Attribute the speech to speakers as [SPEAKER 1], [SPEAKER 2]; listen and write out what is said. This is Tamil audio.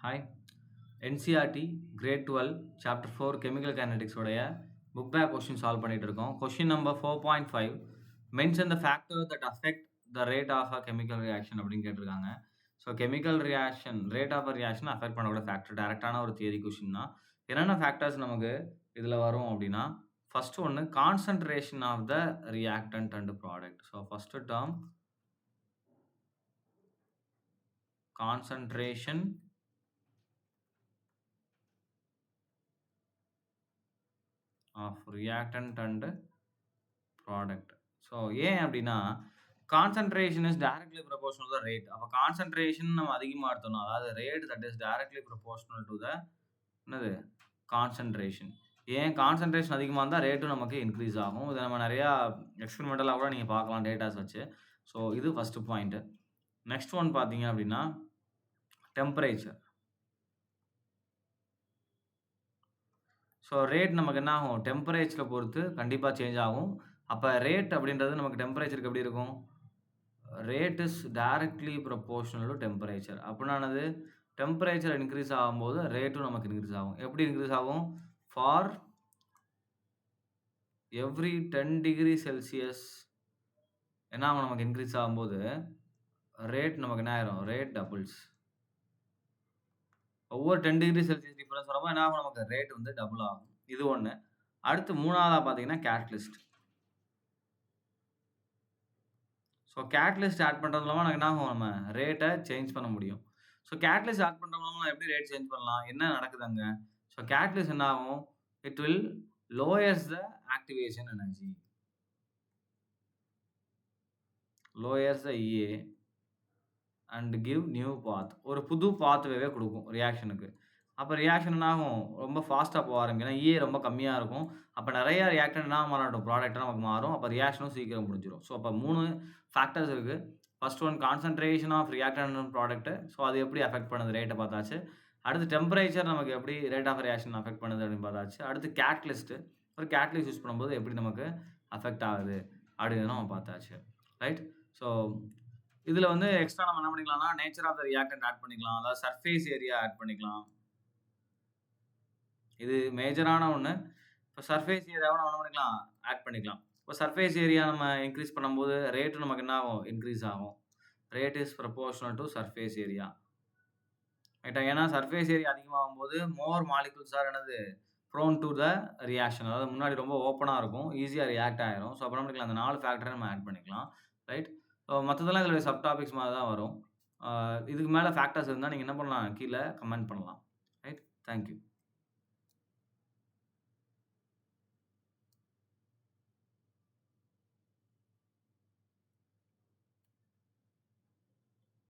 [SPEAKER 1] Hi. NCERT grade 12 chapter 4 chemical kinetics உடைய புக் பேக் கொஸ்டின் சால்வ் பண்ணிட்டு இருக்கோம். Question number 4.5 mention the factor that affect the rate of a chemical reaction அப்படின்னு கேட்டிருக்காங்க. So chemical reaction rate of a reaction affect பண்ணக்கூடிய ஃபேக்டர் டைரக்டான ஒரு தியரி கொஸ்டின் தான். என்னென்ன ஃபேக்டர்ஸ் நமக்கு இதில் வரும் அப்படின்னா, ஃபர்ஸ்ட் ஒன்று concentration of the reactant and product. So first term concentration of reactant and product. So ஏன் அப்படின்னா, concentration is directly proportional to the rate. அப்போ கான்சன்ட்ரேஷன் நம்ம அதிகமாக எடுத்தோம்னா, அதாவது rate that is directly proportional to the என்னது கான்சன்ட்ரேஷன். ஏன் கான்சன்ட்ரேஷன் அதிகமாக இருந்தால் ரேட்டும் நமக்கு இன்க்ரீஸ் ஆகும். இதை நம்ம நிறையா எக்ஸ்பெரிமெண்டலாக கூட நீங்கள் பார்க்கலாம் டேட்டாஸ் வச்சு. ஸோ இது ஃபர்ஸ்ட் பாயிண்ட். நெக்ஸ்ட் ஒன் பார்த்தீங்க அப்படின்னா டெம்பரேச்சர். ஸோ ரேட் நமக்கு என்ன ஆகும், டெம்பரேச்சரை பொறுத்து கண்டிப்பாக சேஞ்ச் ஆகும். அப்போ ரேட் அப்படின்றது நமக்கு டெம்பரேச்சருக்கு எப்படி இருக்கும், rate is directly proportional to temperature. அப்படின்னானது டெம்பரேச்சர் இன்க்ரீஸ் ஆகும்போது ரேட்டும் நமக்கு இன்க்ரீஸ் ஆகும். எப்படி இன்க்ரீஸ் ஆகும், ஃபார் எவ்ரி 10 டிகிரி செல்சியஸ் என்ன ஆகும், நமக்கு இன்க்ரீஸ் ஆகும்போது ரேட் நமக்கு என்ன ஆயிரும், ரேட் டபுள்ஸ். ஒவ்வொரு 10 டிகிரி செல்சியஸ் டிஃபரன்ஸ் வரப்போ என்ன ஆகும், நமக்கு ரேட் வந்து டபுள் ஆகும். இது ஒன்று. அடுத்து மூணாவதாக பார்த்தீங்கன்னா கேட்டலிஸ்ட். ஸோ கேட்டலிஸ்ட் ஆட் பண்ணுறது மூலமாக நமக்கு என்ன ஆகும், நம்ம ரேட்டை சேஞ்ச் பண்ண முடியும். ஸோ கேட்டலிஸ்ட் ஆட் பண்ணுறது மூலமாக எப்படி ரேட் சேஞ்ச் பண்ணலாம், என்ன நடக்குது அங்கே. ஸோ கேட்டலிஸ்ட் என்ன ஆகும், it will lowers the activation energy, lowers the EA and give new path. ஒரு புது பாத்வேவே கொடுக்கும் ரியாக்ஷனுக்கு. அப்போ ரியாக்ஷன் என்ன ஆகும், ரொம்ப ஃபாஸ்ட்டாக போக ஆரம்பிக்கும். ஏன்னா EA ரொம்ப கம்மியாக இருக்கும். அப்போ நிறைய ரியாக்டன் என்ன மாறட்டும், ப்ராடக்டாக நமக்கு மாறும். அப்போ ரியாக்ஷனும் சீக்கிரம் முடிஞ்சிடும். ஸோ அப்போ 3 ஃபேக்டர்ஸ் இருக்குது. First one concentration of reactant and product. So அது எப்படி அஃபெக்ட் பண்ணுது ரேட்டை பார்த்தாச்சு. அடுத்து டெம்பரேச்சர் நமக்கு எப்படி ரேட் ஆஃப் ரியாக்ஷன் அஃபெக்ட் பண்ணுது அப்படின்னு பார்த்தாச்சு. அடுத்து கேட்டலிஸ்ட்டு, ஒரு கேட்டலிஸ்ட் யூஸ் பண்ணும்போது எப்படி நமக்கு அஃபெக்ட் ஆகுது அப்படின்னு நம்ம பார்த்தாச்சு. ரைட். ஸோ இதில் வந்து எக்ஸ்ட்ரா நம்ம என்ன பண்ணிக்கலாம்னா, nature of the reactant add பண்ணிக்கலாம், அதாவது சர்ஃபேஸ் ஏரியா ஆட் பண்ணிக்கலாம். இது மேஜரான ஒன்று. இப்போ சர்ஃபேஸ் ஏரியாவை நம்ம என்ன பண்ணிக்கலாம், ஆட் பண்ணிக்கலாம். இப்போ சர்ஃபேஸ் ஏரியா நம்ம இன்க்ரீஸ் பண்ணும்போது ரேட்டும் நமக்கு என்ன ஆகும், இன்க்ரீஸ் ஆகும். Rate is proportional to surface area. ரைட்டா. ஏன்னா சர்ஃபேஸ் ஏரியா அதிகமாகும் போது மோர் மாலிகுல்ஸ் ஆர் என்னது ப்ரோன் டு த ரியாக்ஷன். அதாவது முன்னாடி ரொம்ப ஓப்பனாக இருக்கும், ஈஸியாக ரியாக்ட் ஆயிரும். ஸோ அப்புறம் பண்ணிக்கலாம், அந்த 4 ஃபேக்டரை நம்ம ஆட் பண்ணிக்கலாம். ரைட். ஸோ மற்றதெல்லாம் இதோட சப் டாபிக்ஸ் மாதிரி தான் வரும். இதுக்கு மேலே ஃபேக்டர்ஸ் இருந்தால் நீங்கள் என்ன பண்ணலாம், கீழே கமெண்ட் பண்ணலாம். ரைட். தேங்க்யூ.